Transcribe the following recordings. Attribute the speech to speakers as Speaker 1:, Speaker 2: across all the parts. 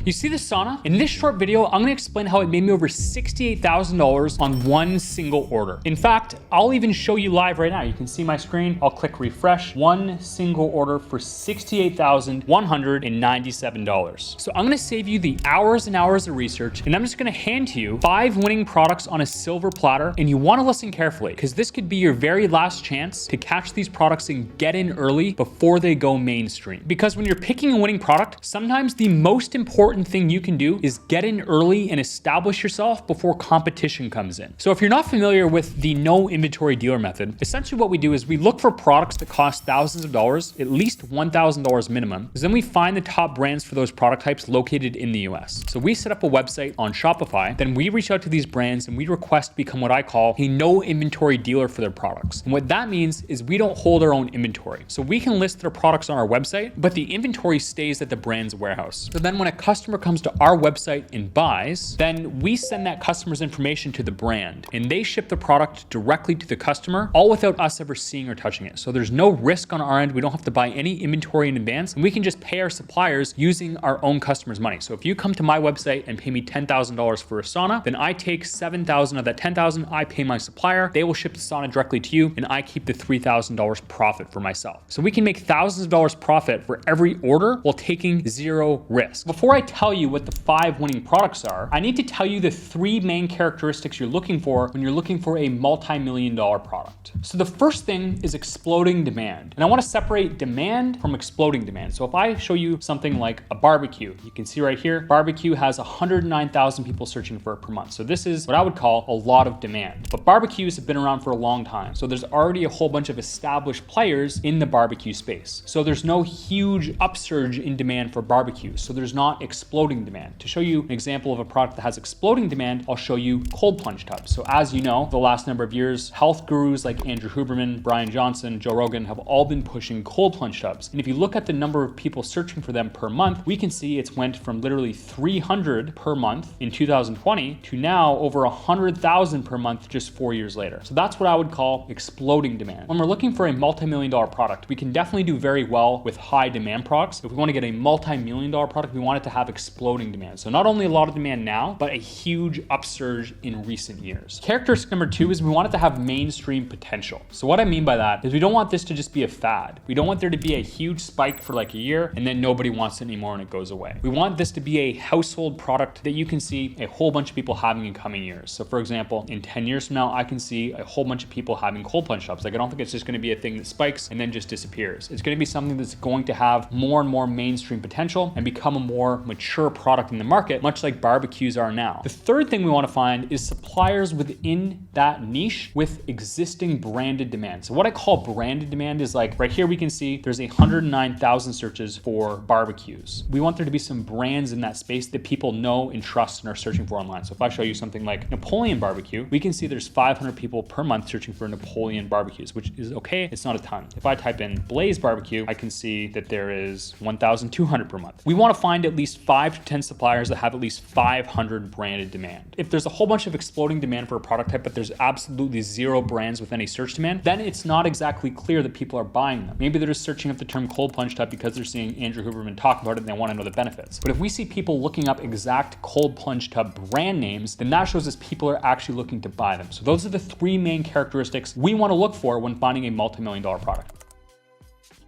Speaker 1: You see this sauna? In this short video, I'm gonna explain how it made me over $68,000 on one single order. In fact, I'll even show you live right now. You can see my screen. I'll click refresh. One single order for $68,197. So I'm gonna save you the hours and hours of research, and I'm just gonna hand to you 5 winning products on a silver platter, and you wanna listen carefully, because this could be your very last chance to catch these products and get in early before they go mainstream. Because when you're picking a winning product, sometimes the most important thing you can do is get in early and establish yourself before competition comes in. So if you're not familiar with the no inventory dealer method, essentially what we do is we look for products that cost thousands of dollars, at least $1,000 minimum. Then we find the top brands for those product types located in the US. So we set up a website on Shopify, then we reach out to these brands and we request to become what I call a no inventory dealer for their products. And what that means is we don't hold our own inventory. So we can list their products on our website, but the inventory stays at the brand's warehouse. So then when a customer comes to our website and buys, then we send that customer's information to the brand and they ship the product directly to the customer, all without us ever seeing or touching it. So there's no risk on our end. We don't have to buy any inventory in advance, and we can just pay our suppliers using our own customers' money. So if you come to my website and pay me $10,000 for a sauna, then I take $7,000 of that $10,000, I pay my supplier, they will ship the sauna directly to you, and I keep the $3,000 profit for myself. So we can make thousands of dollars profit for every order while taking zero risk. Before I tell you what the 5 winning products are, I need to tell you the 3 main characteristics you're looking for when you're looking for a multi-million-dollar product. So the first thing is exploding demand. And I want to separate demand from exploding demand. So if I show you something like a barbecue, you can see right here, barbecue has 109,000 people searching for it per month. So this is what I would call a lot of demand. But barbecues have been around for a long time. So there's already a whole bunch of established players in the barbecue space. So there's no huge upsurge in demand for barbecues. So there's not exploding demand. To show you an example of a product that has exploding demand, I'll show you cold plunge tubs. So as you know, the last number of years, health gurus like Andrew Huberman, Brian Johnson, Joe Rogan have all been pushing cold plunge tubs. And if you look at the number of people searching for them per month, we can see it's went from literally 300 per month in 2020 to now over 100,000 per month just 4 years later. So that's what I would call exploding demand. When we're looking for a multi-million-dollar product, we can definitely do very well with high demand products. If we want to get a multi-million-dollar product, we want it to have exploding demand. So not only a lot of demand now, but a huge upsurge in recent years. Characteristic number 2 is we want it to have mainstream potential. So what I mean by that is we don't want this to just be a fad. We don't want there to be a huge spike for like a year and then nobody wants it anymore and it goes away. We want this to be a household product that you can see a whole bunch of people having in coming years. So for example, in 10 years from now, I can see a whole bunch of people having cold plunge tubs. Like I don't think it's just going to be a thing that spikes and then just disappears. It's going to be something that's going to have more and more mainstream potential and become a more mature product in the market, much like barbecues are now. The third thing we want to find is suppliers within that niche with existing branded demand. So what I call branded demand is like right here we can see there's 109,000 searches for barbecues. We want there to be some brands in that space that people know and trust and are searching for online. So if I show you something like Napoleon barbecue, we can see there's 500 people per month searching for Napoleon barbecues, which is okay. It's not a ton. If I type in Blaze barbecue, I can see that there is 1,200 per month. We want to find at least 5 to 10 suppliers that have at least 500 branded demand. If there's a whole bunch of exploding demand for a product type, but there's absolutely zero brands with any search demand, then it's not exactly clear that people are buying them. Maybe they're just searching up the term cold plunge tub because they're seeing Andrew Huberman talk about it and they want to know the benefits. But if we see people looking up exact cold plunge tub brand names, then that shows us people are actually looking to buy them. So those are the 3 main characteristics we want to look for when finding a multi-million-dollar product.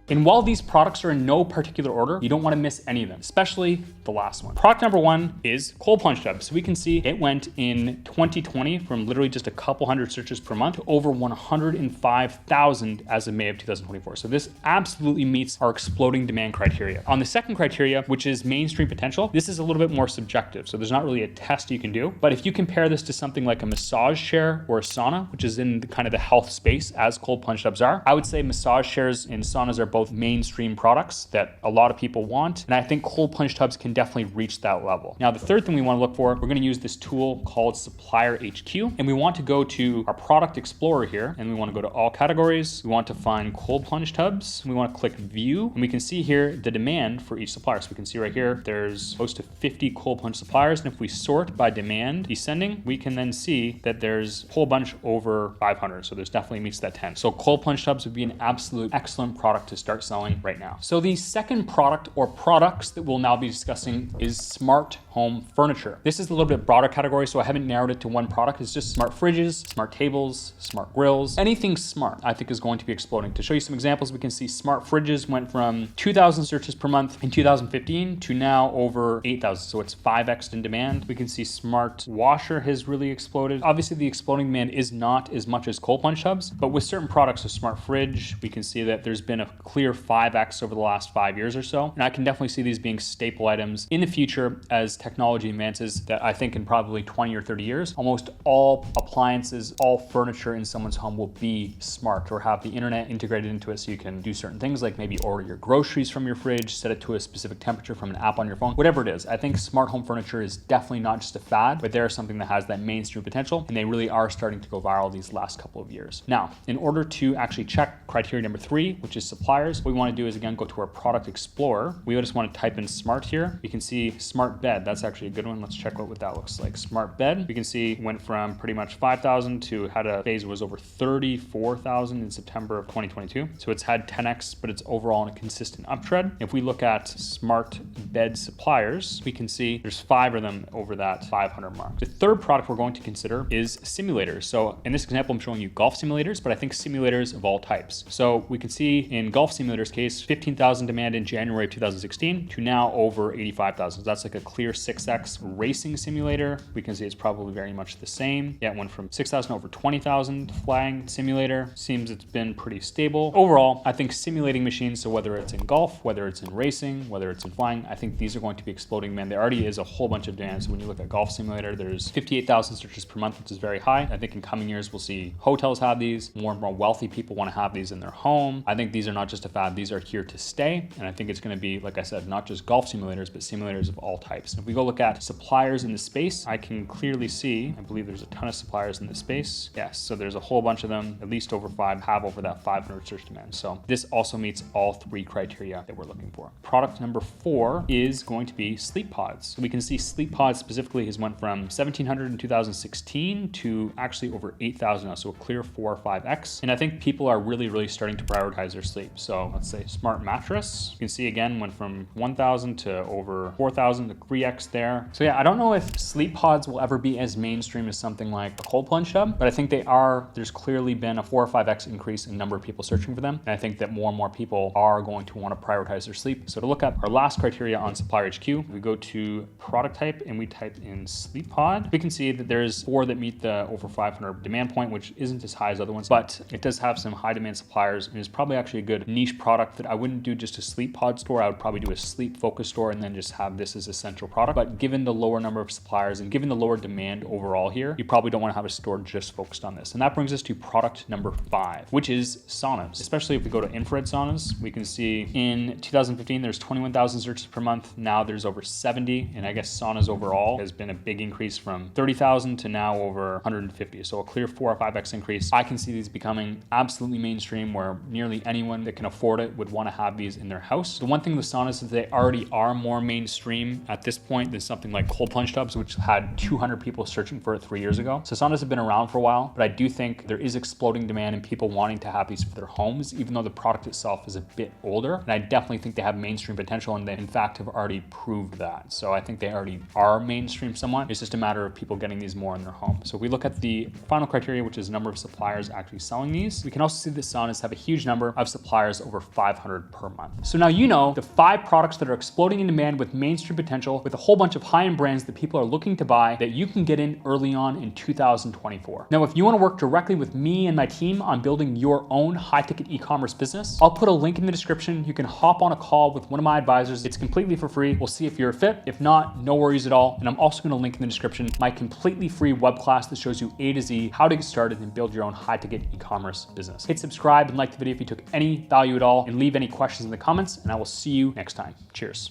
Speaker 1: And while these products are in no particular order, you don't want to miss any of them, especially the last one. Product number 1 is cold plunge tubs. So we can see it went in 2020 from literally just a couple hundred searches per month to over 105,000 as of May of 2024. So this absolutely meets our exploding demand criteria. On the second criteria, which is mainstream potential, this is a little bit more subjective. So there's not really a test you can do. But if you compare this to something like a massage chair or a sauna, which is in the kind of the health space as cold plunge tubs are, I would say massage chairs and saunas are both mainstream products that a lot of people want. And I think cold plunge tubs can definitely reach that level. Now, the third thing we want to look for, we're going to use this tool called Supplier HQ. And we want to go to our product explorer here. And we want to go to all categories. We want to find cold plunge tubs. We want to click view. And we can see here the demand for each supplier. So we can see right here, there's close to 50 cold plunge suppliers. And if we sort by demand descending, we can then see that there's a whole bunch over 500. So there's definitely meets that 10. So cold plunge tubs would be an absolute excellent product to start start selling right now. So the second product or products that we'll now be discussing is smart home furniture. This is a little bit broader category, so I haven't narrowed it to one product. It's just smart fridges, smart tables, smart grills. Anything smart, I think, is going to be exploding. To show you some examples, we can see smart fridges went from 2,000 searches per month in 2015 to now over 8,000. So it's 5x in demand. We can see smart washer has really exploded. Obviously, the exploding demand is not as much as cold plunge tubs, but with certain products, a smart fridge, we can see that there's been a clear 5x over the last 5 years or so. And I can definitely see these being staple items in the future as technology advances, that I think in probably 20 or 30 years, almost all appliances, all furniture in someone's home will be smart or have the internet integrated into it, so you can do certain things like maybe order your groceries from your fridge, set it to a specific temperature from an app on your phone, whatever it is. I think smart home furniture is definitely not just a fad, but they're something that has that mainstream potential, and they really are starting to go viral these last couple of years. Now, in order to actually check criteria number 3, which is suppliers, what we want to do is again go to our product explorer. We just want to type in smart here. You can see smart bed. That's actually a good one. Let's check what that looks like. Smart bed, we can see went from pretty much 5,000 to had a phase was over 34,000 in September of 2022. So it's had 10x, but it's overall in a consistent uptrend. If we look at smart bed suppliers, we can see there's 5 of them over that 500 mark. The third product we're going to consider is simulators. So in this example, I'm showing you golf simulators, but I think simulators of all types. So we can see in golf simulators case, 15,000 demand in January of 2016 to now over 85,000. So that's like a clear 6x. Racing simulator, we can see it's probably very much the same. Yeah, it went from 6,000 over 20,000. Flying simulator, seems it's been pretty stable. Overall, I think simulating machines, so whether it's in golf, whether it's in racing, whether it's in flying, I think these are going to be exploding, man. There already is a whole bunch of demand. So when you look at golf simulator, there's 58,000 searches per month, which is very high. I think in coming years, we'll see hotels have these. More and more wealthy people want to have these in their home. I think these are not just a fad, these are here to stay. And I think it's going to be, like I said, not just golf simulators, but simulators of all types. If we go look at suppliers in the space, I can clearly see, I believe there's a ton of suppliers in this space. Yes, so there's a whole bunch of them, at least over 5, have over that 500 search demand. So this also meets all 3 criteria that we're looking for. Product number 4 is going to be sleep pods. So we can see sleep pods specifically has went from 1,700 in 2016 to actually over 8,000 now. So a clear 4 or 5x. And I think people are really starting to prioritize their sleep. So let's say smart mattress, you can see again, went from 1,000 to over 4,000 to 3x there. So yeah, I don't know if sleep pods will ever be as mainstream as something like a cold plunge tub, but I think they are. There's clearly been a 4 or 5x increase in number of people searching for them. And I think that more and more people are going to want to prioritize their sleep. So to look at our last criteria on Supplier HQ, we go to product type and we type in sleep pod. We can see that there's 4 that meet the over 500 demand point, which isn't as high as other ones, but it does have some high demand suppliers and is probably actually a good niche product that I wouldn't do just a sleep pod store. I would probably do a sleep focus store and then just have this as a central product. But given the lower number of suppliers and given the lower demand overall here, you probably don't want to have a store just focused on this. And that brings us to product number 5, which is saunas. Especially if we go to infrared saunas, we can see in 2015, there's 21,000 searches per month. Now there's over 70. And I guess saunas overall has been a big increase from 30,000 to now over 150. So a clear 4 or 5x increase. I can see these becoming absolutely mainstream where nearly anyone that can afford it would want to have these in their house. The one thing with saunas is they already are more mainstream at this point than something like cold plunge tubs, which had 200 people searching for it 3 years ago. So saunas have been around for a while, but I do think there is exploding demand and people wanting to have these for their homes, even though the product itself is a bit older. And I definitely think they have mainstream potential, and they in fact have already proved that. So I think they already are mainstream somewhat. It's just a matter of people getting these more in their home. So if we look at the final criteria, which is number of suppliers actually selling these, we can also see that saunas have a huge number of suppliers over 500 per month. So now you know the 5 products that are exploding in demand with mainstream potential, with a whole bunch of high-end brands that people are looking to buy that you can get in early on in 2024. Now, if you want to work directly with me and my team on building your own high-ticket e-commerce business, I'll put a link in the description. You can hop on a call with one of my advisors. It's completely for free. We'll see if you're a fit. If not, no worries at all. And I'm also going to link in the description my completely free web class that shows you A to Z how to get started and build your own high-ticket e-commerce business. Hit subscribe and like the video if you took any value at all, and leave any questions in the comments, and I will see you next time. Cheers.